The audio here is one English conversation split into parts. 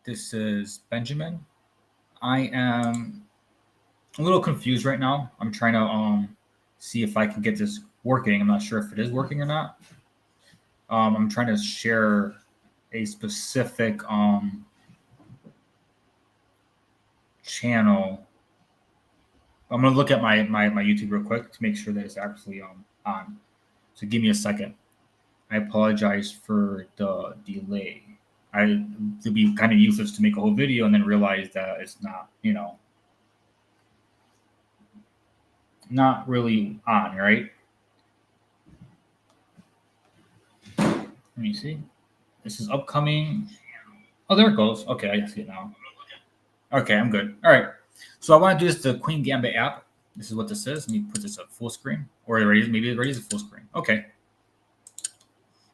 This is Benjamin. I am a little confused right now. I'm trying to see if I can get this working. I'm not sure if it is working or not. I'm trying to share a specific channel. I'm gonna look at my YouTube real quick to make sure that it's actually on. So give me a second. I apologize for the delay. I to be kind of useless to make a whole video and then realize that it's not, not really on, right? Let me see. This is upcoming. Oh, there it goes. Okay, I see it now. Okay, I'm good. All right. So I want to do this the Queen Gambit app. This is what this is. Let me put this up full screen. Or maybe it already is a full screen. Okay.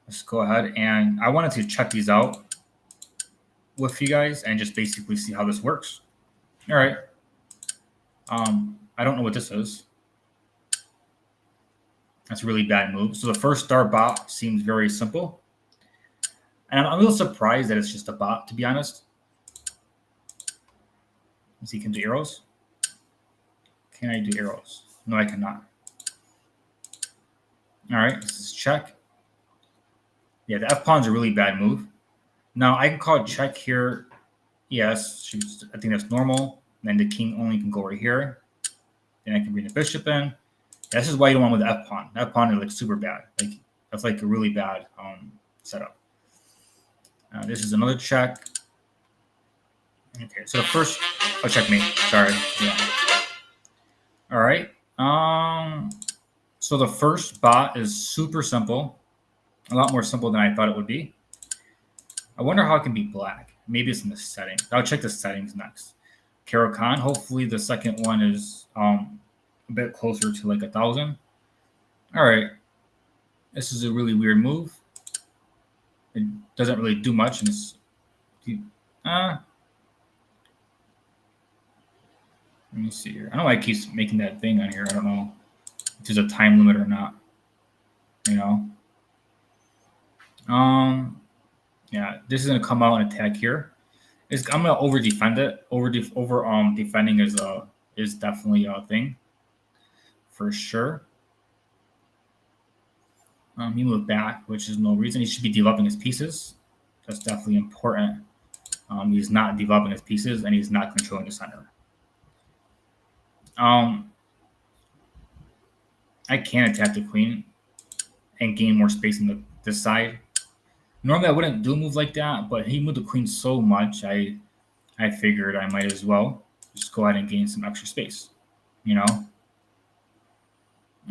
Let's go ahead and I wanted to check these out with you guys and just basically see how this works. All right. I don't know what this is. That's a really bad move. So the first star bot seems very simple. And I'm a little surprised that it's just a bot, to be honest. Let's see, can do arrows? Can I do arrows? No, I cannot. All right, this is check. Yeah, the F-pawn's a really bad move. Now, I can call it check here. Yes, I think that's normal. And then the king only can go right here. Then I can bring the bishop in. This is why you don't want with the F-pawn. The F-pawn is like super bad. Like that's like a really bad setup. This is another check. Okay, so the first, checkmate. Sorry. Yeah. All right. So the first bot is super simple. A lot more simple than I thought it would be. I wonder how it can be black. Maybe it's in the settings. I'll check the settings next. Caro-Kann. Hopefully the second one is a bit closer to like 1,000. All right. This is a really weird move. It doesn't really do much. And it's, let me see here. I don't know why it keeps making that thing on here. I don't know if there's a time limit or not. Yeah, this is gonna come out and attack here. I'm gonna over defend it. Defending is definitely a thing for sure. He moved back, which is no reason. He should be developing his pieces. That's definitely important. He's not developing his pieces, and he's not controlling the center. I can attack the queen and gain more space on this side. Normally, I wouldn't do a move like that, but he moved the queen so much, I figured I might as well just go ahead and gain some extra space,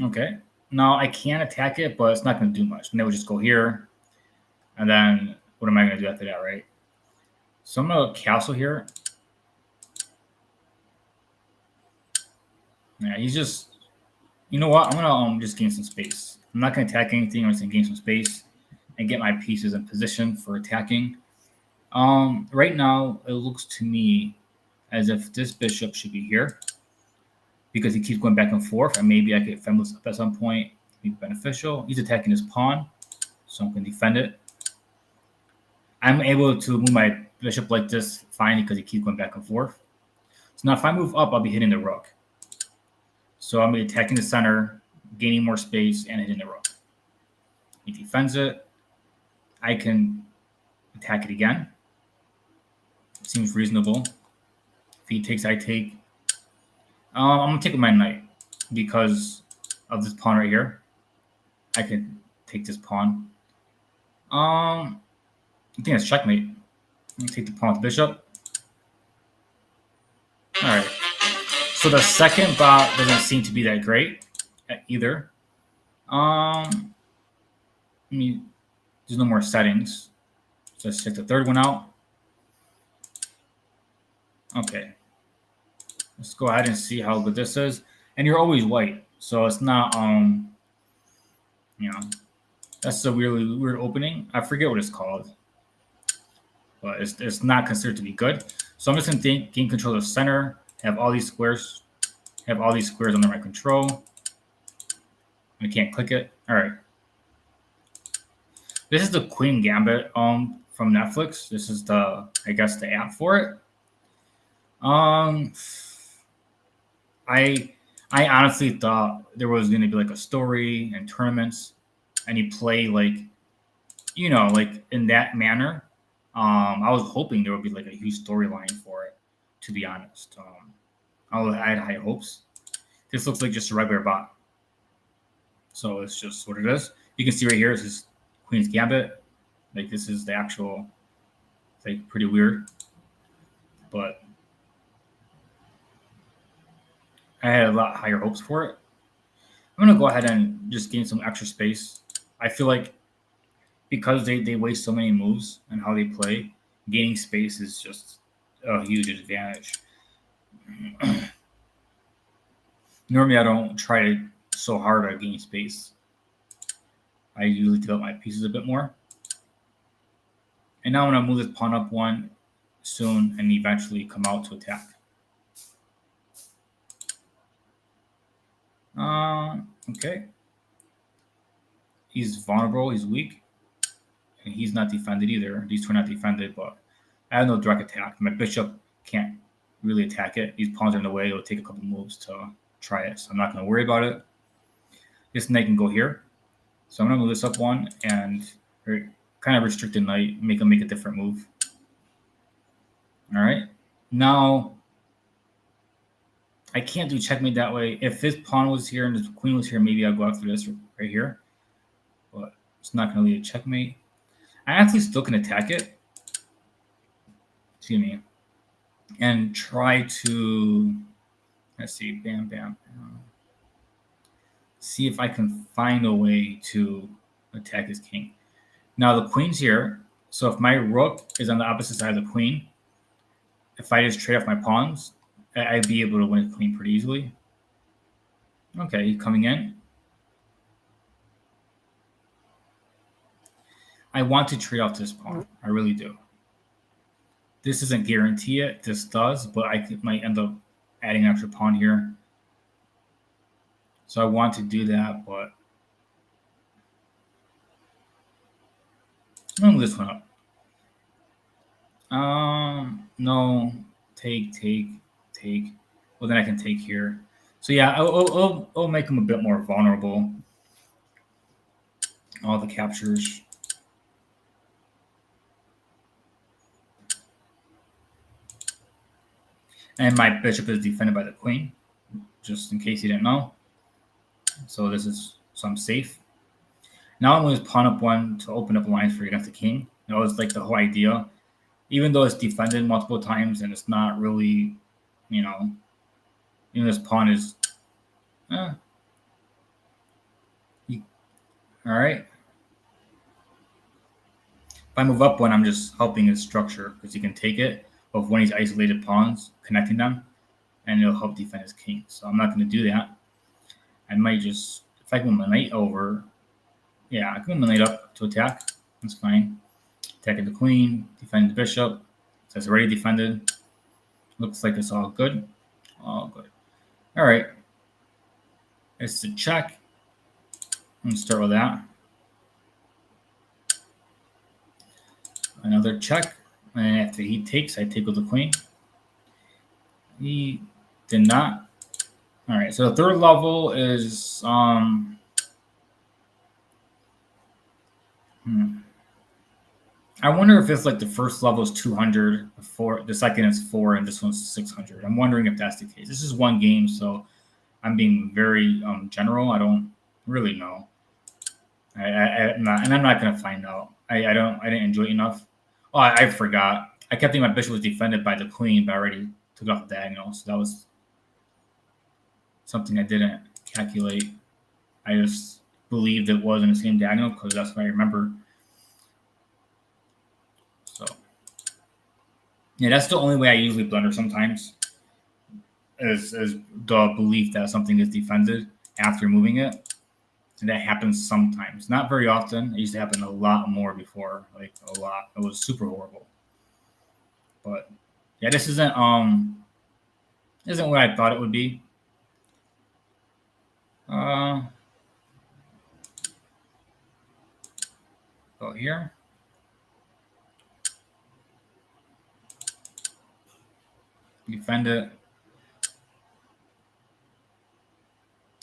Okay. Now, I can attack it, but it's not going to do much. And then we'll just go here. And then what am I going to do after that, right? So I'm going to castle here. Yeah, he's just... You know what? I'm going to just gain some space. I'm not going to attack anything. I'm just going to gain some space and get my pieces in position for attacking. Right now, it looks to me as if this bishop should be here because he keeps going back and forth, and maybe I could defend this up at some point. Be beneficial. He's attacking his pawn, so I'm going to defend it. I'm able to move my bishop like this fine because he keeps going back and forth. So now if I move up, I'll be hitting the rook. So I'm attacking the center, gaining more space, and hitting the rook. He defends it. I can attack it again. It seems reasonable. If he takes, I take. I'm going to take with my knight because of this pawn right here. I can take this pawn. I think that's checkmate. I'm going to take the pawn with the bishop. All right. So the second bot doesn't seem to be that great either. I mean, there's no more settings. So let's check the third one out. Okay. Let's go ahead and see how good this is. And you're always white. So it's not, that's a really weird opening. I forget what it's called. But it's not considered to be good. So I'm just going to gain control of the center. Have all these squares. Have all these squares under my control. I can't click it. All right. This is the Queen Gambit from Netflix. This is I guess the app for it. Um, I I honestly thought there was going to be like a story and tournaments, and you play like like in that manner. I was hoping there would be like a huge storyline for it. To be honest, I had high hopes. This looks like just a regular bot, so it's just what it is. You can see right here, this is Queen's Gambit. Like this is the actual, like pretty weird, but I had a lot higher hopes for it. I'm gonna go ahead and just gain some extra space. I feel like because they waste so many moves and how they play, gaining space is just a huge advantage. Normally, I don't try so hard at gaining space. I usually develop my pieces a bit more. And now I'm gonna move this pawn up one soon and eventually come out to attack. Okay. He's vulnerable. He's weak. And he's not defended either. These two are not defended, but I have no direct attack. My bishop can't really attack it. These pawns are in the way. It'll take a couple moves to try it, so I'm not going to worry about it. This knight can go here. So I'm going to move this up one and kind of restrict the knight, make him make a different move. All right. Now, I can't do checkmate that way. If this pawn was here and this queen was here, maybe I'll go after this right here. But it's not going to lead to checkmate. I actually still can attack it. Excuse me. And try to, let's see, bam, bam. See if I can find a way to attack his king. Now the queen's here. So if my rook is on the opposite side of the queen, if I just trade off my pawns, I'd be able to win the queen pretty easily. Okay, he's coming in. I want to trade off this pawn. I really do. This doesn't guarantee it. This does, but I might end up adding an extra pawn here. So I want to do that, but I'm gonna move this one up. No, take. Well, then I can take here. So yeah, I'll make him a bit more vulnerable. All the captures. And my bishop is defended by the queen, just in case you didn't know. So I'm safe. Now I'm going to pawn up one to open up lines for against the king. That was like the whole idea. Even though it's defended multiple times and it's not really, this pawn is, all right. If I move up one, I'm just helping his structure because he can take it of when he's isolated pawns, connecting them, and it'll help defend his king. So I'm not going to do that. I might just, if I can move my knight over, yeah, I can move my knight up to attack. That's fine. Attacking the queen, defending the bishop. So it's already defended. Looks like it's all good. All good. All right. It's a check. Let's start with that. Another check. And after he takes, I take with the queen. He did not. All right. So the third level is I wonder if it's like the first level is 200, the second is 4, and this one's 600. I'm wondering if that's the case. This is one game, so I'm being very general. I don't really know. I'm not gonna find out. I didn't enjoy it enough. Oh, I forgot. I kept thinking my bishop was defended by the queen, but I already took off the diagonal, so that was something I didn't calculate. I just believed it was in the same diagonal because that's what I remember. So, yeah, that's the only way I usually blunder sometimes, is the belief that something is defended after moving it. And that happens sometimes. Not very often. It used to happen a lot more before, like a lot. It was super horrible. But yeah, this isn't what I thought it would be. Go here. defend it.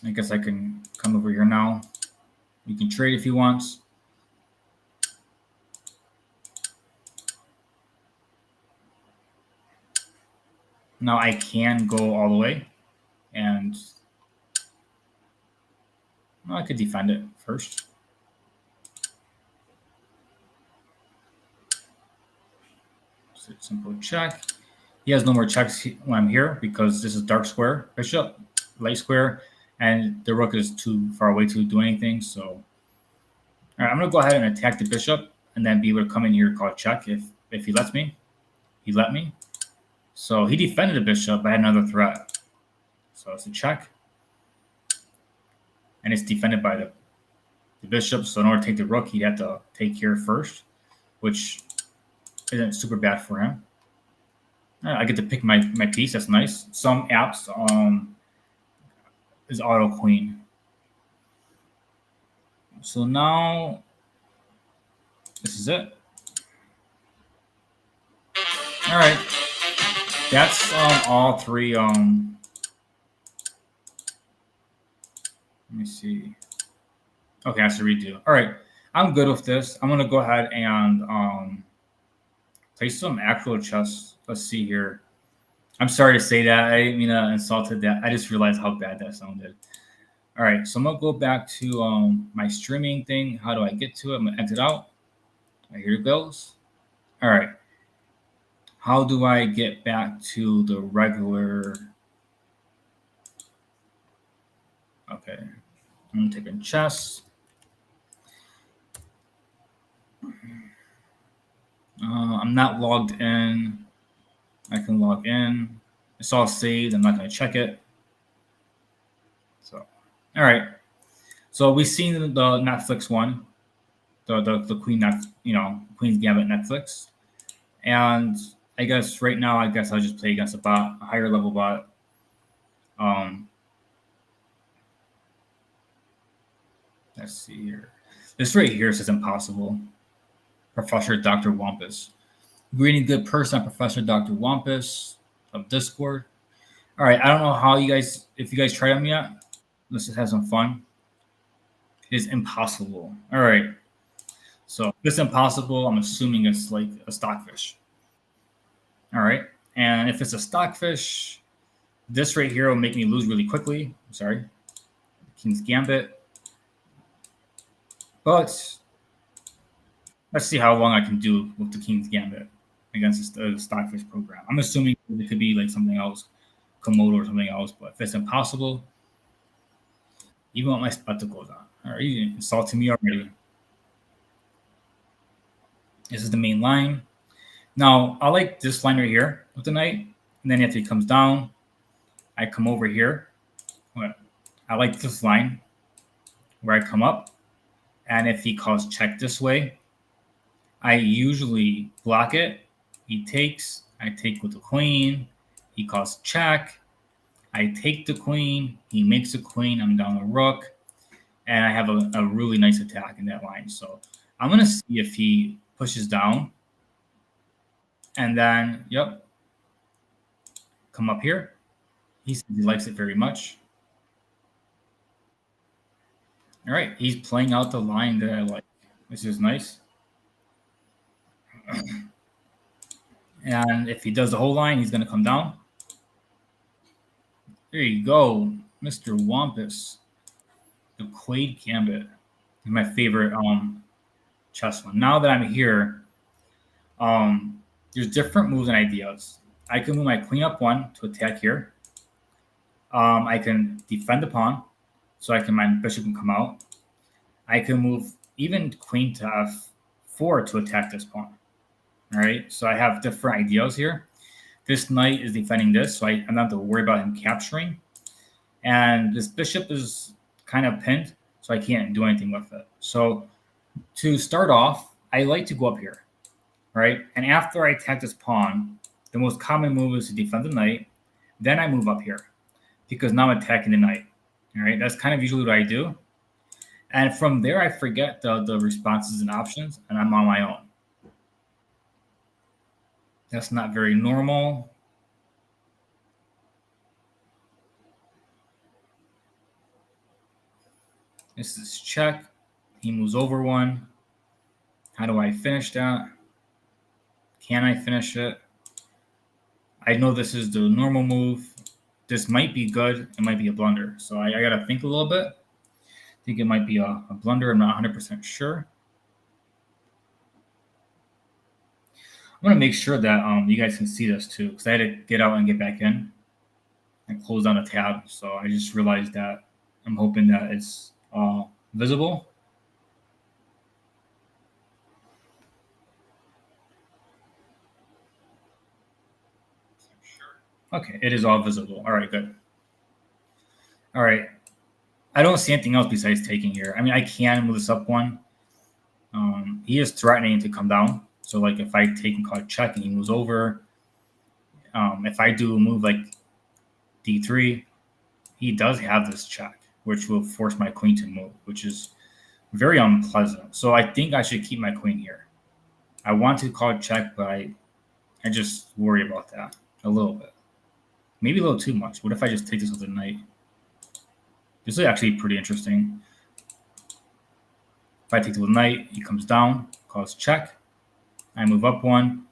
I guess I can come over here now. You can trade if he wants. Now I can go all the way, and well, I could defend it first. Simple check. He has no more checks when I'm here because this is dark square bishop, light square, and the rook is too far away to do anything. So, all right, I'm gonna go ahead and attack the bishop, and then be able to come in here, call check if he lets me. He let me. So he defended the bishop. I had another threat. So it's a check, and it's defended by the bishop. So in order to take the rook, he'd have to take here first, which isn't super bad for him. I get to pick my piece. That's nice. Some apps is auto queen. So now this is it. All right, that's all three. Let me see. Okay, I have to redo. All right, I'm good with this. I'm gonna go ahead and play some actual chess. Let's see here. I'm sorry to say that. I didn't mean to insulted that. I just realized how bad that sounded. All right, so I'm gonna go back to my streaming thing. How do I get to it? I'm gonna exit out. Here it goes. All right. How do I get back to the regular? Okay, I'm taking chess. I'm not logged in. I can log in. It's all saved. I'm not going to check it. So, all right. So we've seen the Netflix one, the Queen, Queen's Gambit Netflix, and I guess right now, I'll just play against a bot, a higher level bot. Let's see here. This right here says impossible. Professor Dr. Wampus. Greeting good person, Professor Dr. Wampus of Discord. All right, I don't know how if you guys tried them yet. Let's just have some fun. It is impossible. All right. So if it's impossible, I'm assuming it's like a stockfish. All right. And if it's a stockfish, this right here will make me lose really quickly. I'm sorry. King's Gambit. But let's see how long I can do with the King's Gambit against the stockfish program. I'm assuming it could be like something else, Komodo or something else. But if it's impossible, even with my spectacles on. All right, you insulting me already. This is the main line. Now, I like this line right here with the knight. And then if he comes down, I come over here. I like this line where I come up. And if he calls check this way, I usually block it. He takes. I take with the queen. He calls check. I take the queen. He makes a queen. I'm down a rook. And I have a really nice attack in that line. So I'm going to see if he pushes down. And then, yep, come up here. He says he likes it very much. All right, he's playing out the line that I like. This is nice. And if he does the whole line, he's going to come down. There you go, Mr. Wampus. The Quaid Gambit. My favorite chess one. Now that I'm here, there's different moves and ideas. I can move my queen up one to attack here. I can defend the pawn, so my bishop can come out. I can move even queen to f4 to attack this pawn. All right, so I have different ideas here. This knight is defending this, so I'm not to worry about him capturing. And this bishop is kind of pinned, so I can't do anything with it. So to start off, I like to go up here, right? And after I attack this pawn, the most common move is to defend the knight. Then I move up here because now I'm attacking the knight. All right, that's kind of usually what I do. And from there, I forget the responses and options, and I'm on my own. That's not very normal. This is check. He moves over one. How do I finish that? Can I finish it? I know this is the normal move. This might be good. It might be a blunder. So I got to think a little bit. I think it might be a blunder. I'm not 100% sure. I'm going to make sure that you guys can see this too, because I had to get out and get back in and close down a tab. So I just realized that I'm hoping that it's visible. Okay, it is all visible. All right, good. All right. I don't see anything else besides taking here. I mean, I can move this up one. He is threatening to come down. So, like, if I take and call check and he moves over, if I do a move like d3, he does have this check, which will force my queen to move, which is very unpleasant. So I think I should keep my queen here. I want to call check, but I just worry about that a little bit. Maybe a little too much. What if I just take this with a knight? This is actually pretty interesting. If I take it with a knight, he comes down, calls check. I move up one.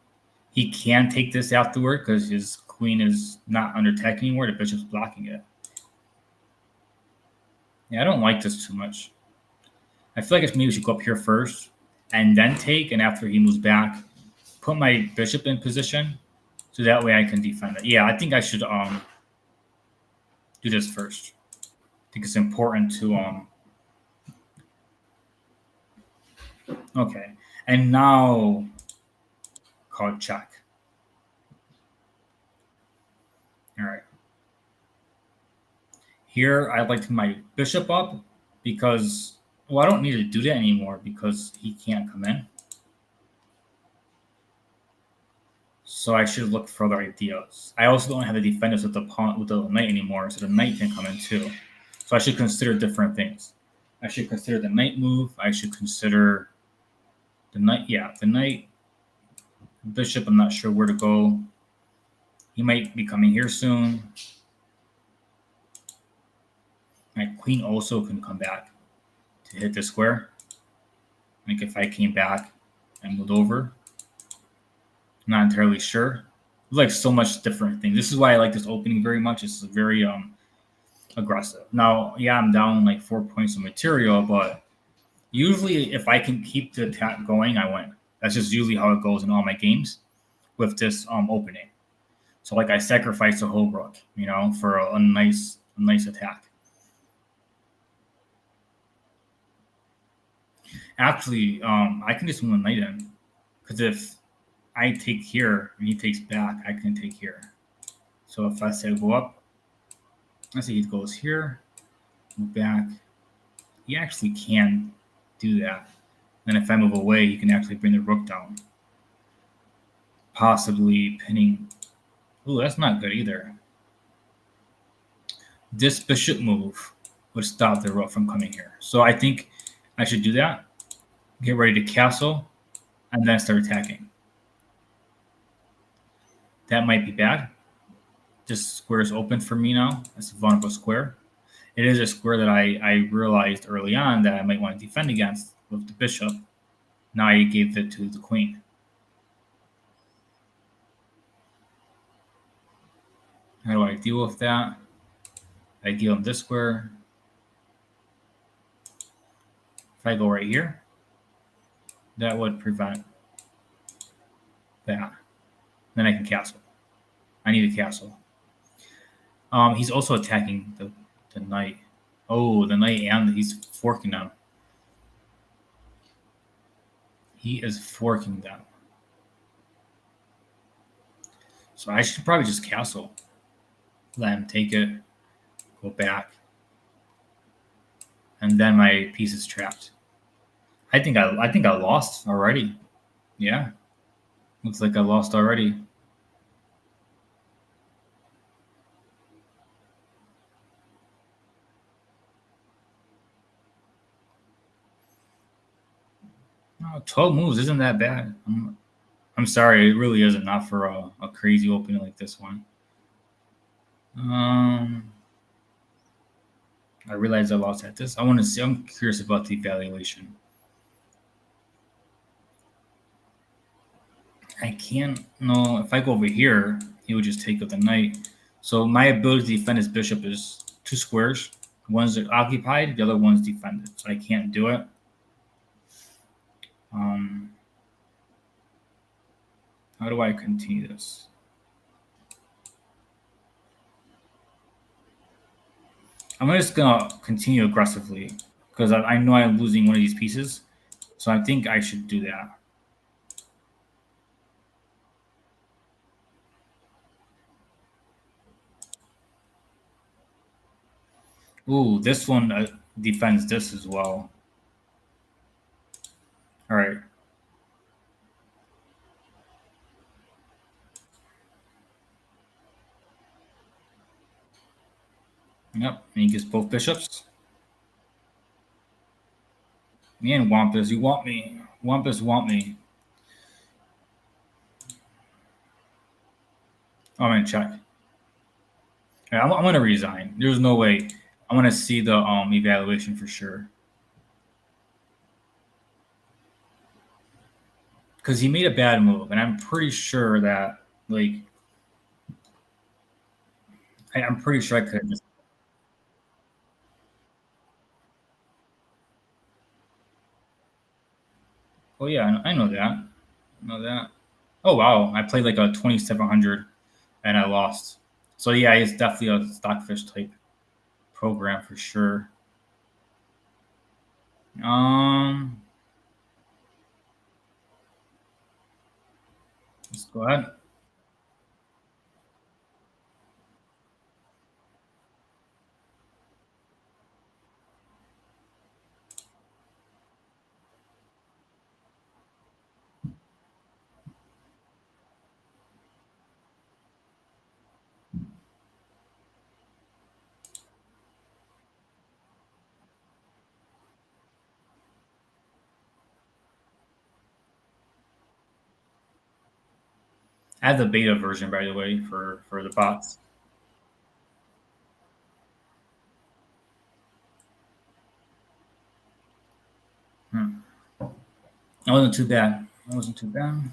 He can take this afterward because his queen is not under attack anymore. The bishop's blocking it. Yeah, I don't like this too much. I feel like maybe we should go up here first and then take, and after he moves back, put my bishop in position so that way I can defend it. Yeah, I think I should do this first. I think it's important to okay. And now call check. All right. Here I'd like to my bishop up because well, I don't need to do that anymore because he can't come in. So I should look for other ideas. I also don't have to defend this with the pawn with the knight anymore, so the knight can come in too. So I should consider different things. I should consider the knight move. I should consider the knight. Yeah, the knight. Bishop, I'm not sure where to go. He might be coming here soon. My queen also can come back to hit the square. Like if I came back and moved over. I'm not entirely sure. There's like so much different things. This is why I like this opening very much. It's very aggressive. Now, yeah, I'm down like 4 points of material, but usually if I can keep the attack going, I win. That's just usually how it goes in all my games with this opening. So like I sacrifice a whole rook, you know, for a nice attack. Actually, I can just move a knight in because if I take here and he takes back, I can take here. So if I say go up, let's say he goes here, move back, he actually can do that. And if I move away, he can actually bring the rook down. Possibly pinning. Ooh, that's not good either. This bishop move would stop the rook from coming here. So I think I should do that. Get ready to castle, and then start attacking. That might be bad. This square is open for me now. It's a vulnerable square. It is a square that I realized early on that I might want to defend against with the bishop. Now I gave it to the queen. How do I deal with that? I deal in this square. If I go right here, that would prevent that. Then I can castle. I need a castle. He's also attacking the knight. Oh, the knight, and he's forking them. He is forking them. So I should probably just castle. Let him take it. Go back. And then my piece is trapped. I think I lost already. Yeah. Looks like I lost already. No, 12 moves isn't that bad. I'm sorry, it really isn't. Not for a crazy opening like this one. I realized I lost at this. I want to see. I'm curious about the evaluation. I can't. No, if I go over here, he would just take up the knight. So my ability to defend his bishop is two squares. One's occupied, the other one's defended. So I can't do it. Um, how do I continue this? I'm just gonna continue aggressively because I know I'm losing one of these pieces. So I think I should do that. Ooh, this one defends this as well. All right. Yep. And he gets both bishops. Man, Wampus, you want me. Wampus want me. Oh, I'm gonna check. Yeah, I'm gonna resign. There's no way. I want to see the evaluation for sure. Because he made a bad move, and I'm pretty sure that like I'm pretty sure I could just. Oh yeah, I know that. I know that. Oh wow, I played like a 2700 and I lost. So yeah, it's definitely a stockfish type program for sure. Um, let's go ahead. I have the beta version, by the way, for the bots. Hmm. That wasn't too bad. That wasn't too bad.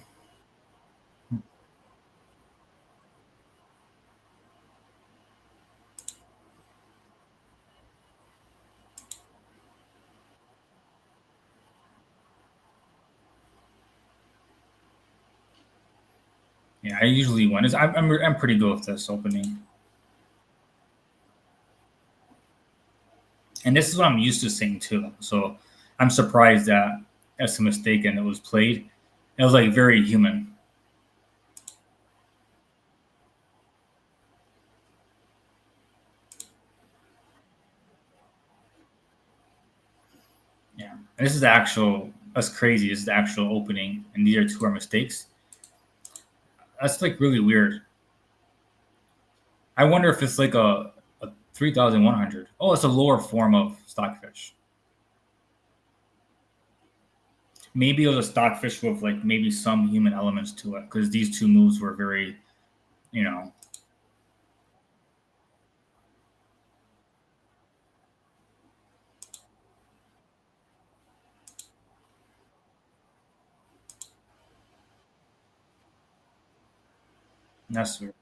Yeah, I usually win. I'm pretty good with this opening, and this is what I'm used to seeing too. So I'm surprised that that's a mistake and it was played. It was like very human. Yeah, and this is the actual. That's crazy. This is the actual opening, and these are two are mistakes. That's like really weird. I wonder if it's like a 3,100. Oh, it's a lower form of stockfish. Maybe it was a stockfish with like maybe some human elements to it because these two moves were very, you know, necessary.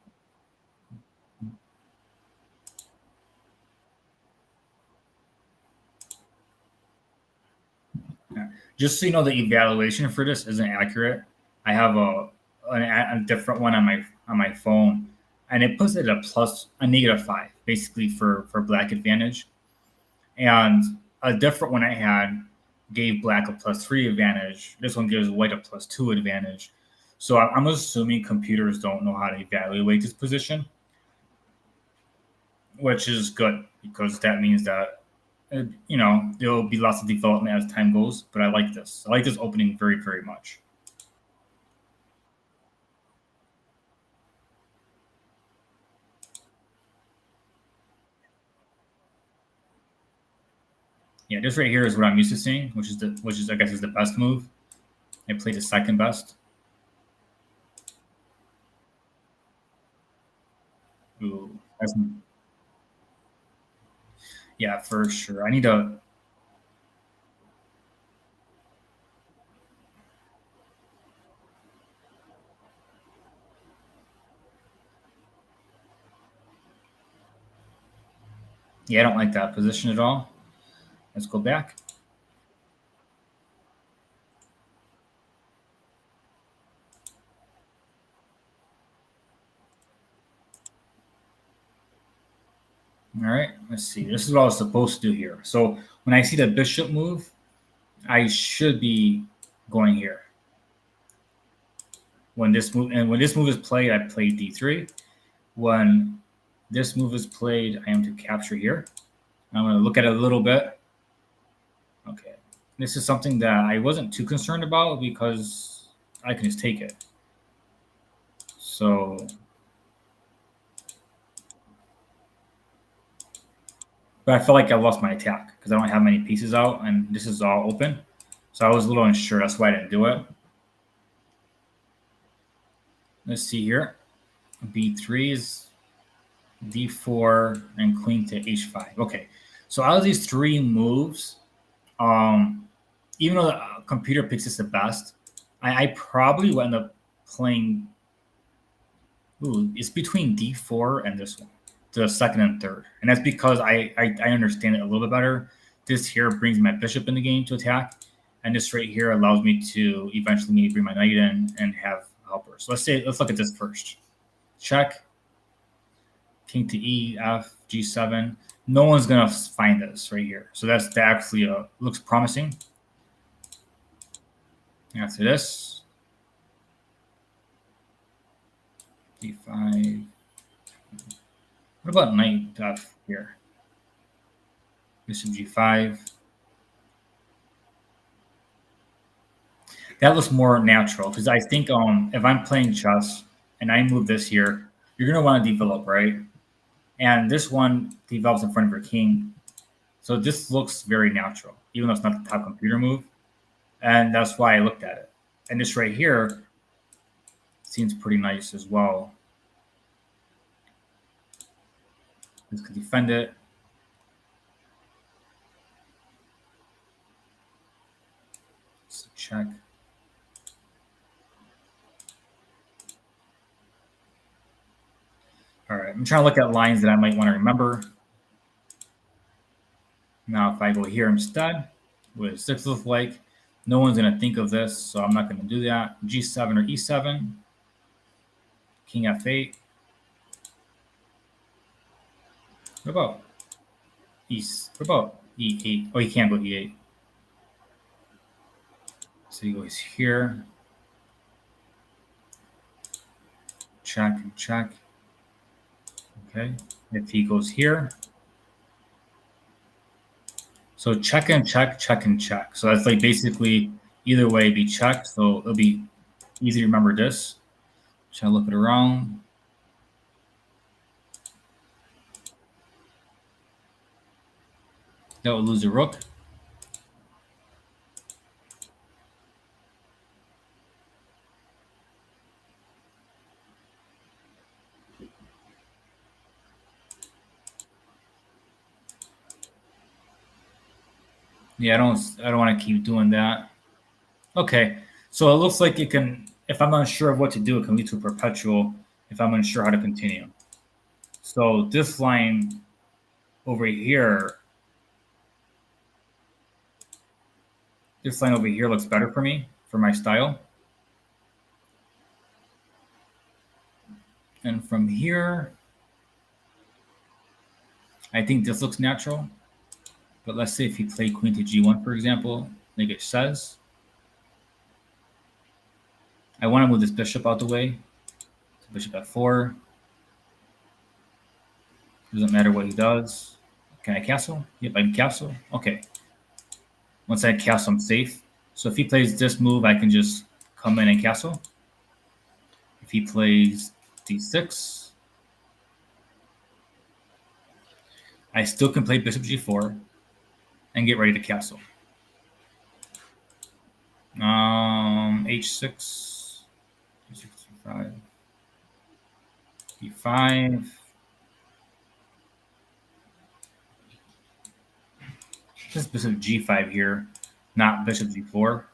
Yeah. Just so you know, the evaluation for this isn't accurate. I have a different one on my phone, and it puts it a plus a -5, basically for black advantage, and a different one I had gave black a +3 advantage. This one gives white a +2 advantage. So I'm assuming computers don't know how to evaluate this position, which is good because that means that there will be lots of development as time goes. But I like this. I like this opening very very much. Yeah, this right here is what I'm used to seeing, which is I guess is the best move. I played the second best. Ooh, Yeah, for sure. I need to. Yeah, I don't like that position at all. Let's go back. All right, let's see. This is what I was supposed to do here. So when I see the bishop move, I should be going here. When this move is played, I play d3. When this move is played, I am to capture here. I'm going to look at it a little bit. Okay, this is something that I wasn't too concerned about because I can just take it. So, but I feel like I lost my attack because I don't have many pieces out, and this is all open. So I was a little unsure. That's why I didn't do it. Let's see here. B3 is D4 and queen to H5. Okay, so out of these three moves, even though the computer picks this the best, I probably will end up playing. Ooh, it's between D4 and this one, the second and third, and that's because I understand it a little bit better. This here brings my bishop in the game to attack, and this right here allows me to eventually maybe bring my knight in and have helpers. So let's look at this first. Check. King to E, F, G7. No one's gonna find this right here. So that actually looks promising. After this, D5. What about knight F here? Bishop G5. That looks more natural because I think if I'm playing chess and I move this here, you're gonna want to develop, right? And this one develops in front of your king. So this looks very natural, even though it's not the top computer move. And that's why I looked at it. And this right here seems pretty nice as well. This could defend it. Let's check. All right, I'm trying to look at lines that I might want to remember. Now, if I go here instead, what does 6 look like? No one's going to think of this, so I'm not going to do that. G7 or E7. King F8. What about What about E8? Oh, you can't go E8. So he goes here. Check and check. Okay. If he goes here. So check and check, check and check. So that's like basically either way be checked. So it'll be easy to remember this. Should I look it around? That will lose a rook. Yeah, I don't want to keep doing that. Okay. So it looks like it can, if I'm unsure of what to do, it can lead to a perpetual if I'm unsure how to continue. So this line over here, this line over here looks better for me, for my style. And from here, I think this looks natural. But let's say if you play queen to G1, for example, like it says, I want to move this bishop out the way. So bishop F4. Doesn't matter what he does. Can I castle? Yep, I can castle. Okay. Once I castle, I'm safe. So if he plays this move, I can just come in and castle. If he plays D6, I still can play bishop G4 and get ready to castle. H6, H6, G5, D5. just bishop g5 here, not bishop g4.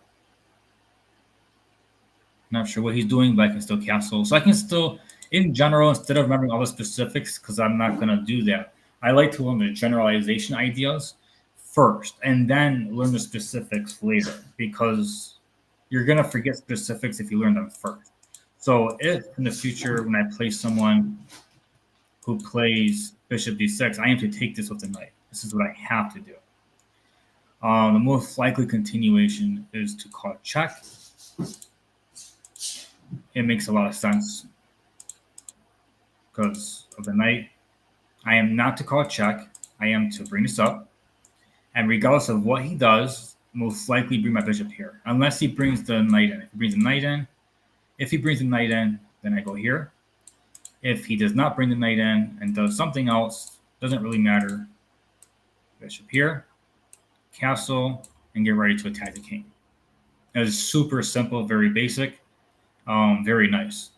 Not sure what he's doing, but I can still castle. So I can still, in general, instead of remembering all the specifics, because I'm not going to do that, I like to learn the generalization ideas first and then learn the specifics later, because you're going to forget specifics if you learn them first. So if in the future, when I play someone who plays bishop d6, I am to take this with the knight. This is what I have to do. The most likely continuation is to call check. It makes a lot of sense because of the knight. I am not to call check. I am to bring this up. And regardless of what he does, most likely bring my bishop here. Unless he brings the knight in. If he brings the knight in, then I go here. If he does not bring the knight in and does something else, doesn't really matter. Bishop here, castle, and get ready to attack the king. That is super simple, very basic, very nice.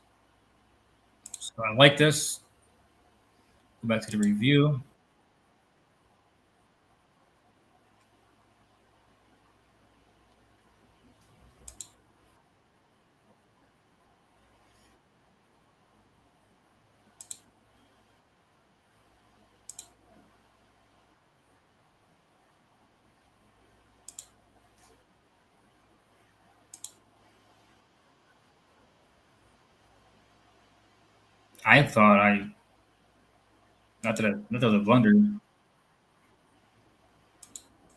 So I like this. Go back to the review. I thought not that it was a blunder.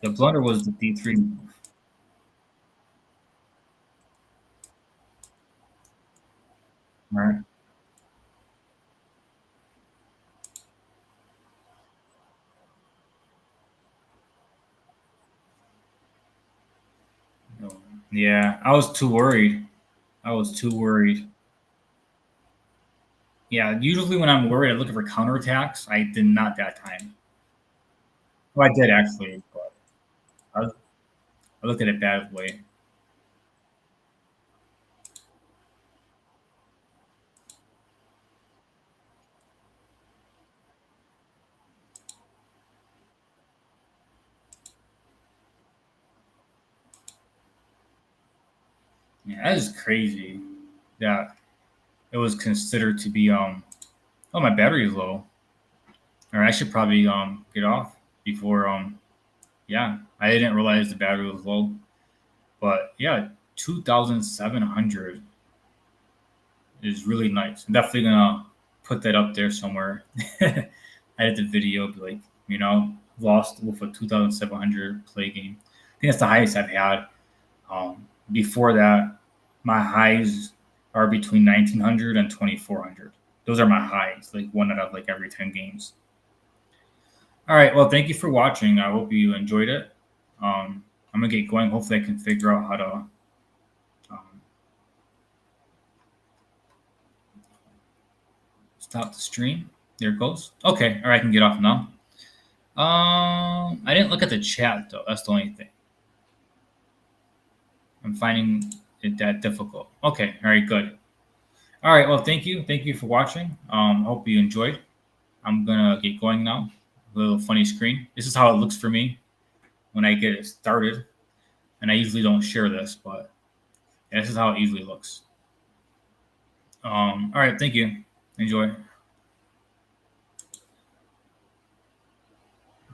The blunder was the d3 move. All right. No. Yeah, I was too worried. I was too worried. Yeah, usually when I'm worried, I'm looking for counterattacks. I did not that time. Well, I did actually, but I looked at it badly. Yeah, that is crazy that it was considered to be oh, my battery is low. Or I should probably get off before yeah, I didn't realize the battery was low. But yeah, 2,700 is really nice. I'm definitely gonna put that up there somewhere. Edit the video, be like, lost with a 2,700 play game. I think that's the highest I've had. Before that, my highs are between 1,900 and 2,400. Those are my highs, like one out of like every 10 games. All right. Well, thank you for watching. I hope you enjoyed it. I'm gonna get going. Hopefully, I can figure out how to stop the stream. There it goes. Okay. All right. I can get off now. I didn't look at the chat though. That's the only thing. I'm finding it that difficult. Okay. All right. Good. All right. Well, thank you. Thank you for watching. Hope you enjoyed. I'm gonna get going now. A little funny screen. This is how it looks for me when I get it started. And I usually don't share this, but yeah, this is how it usually looks. All right. Thank you. Enjoy.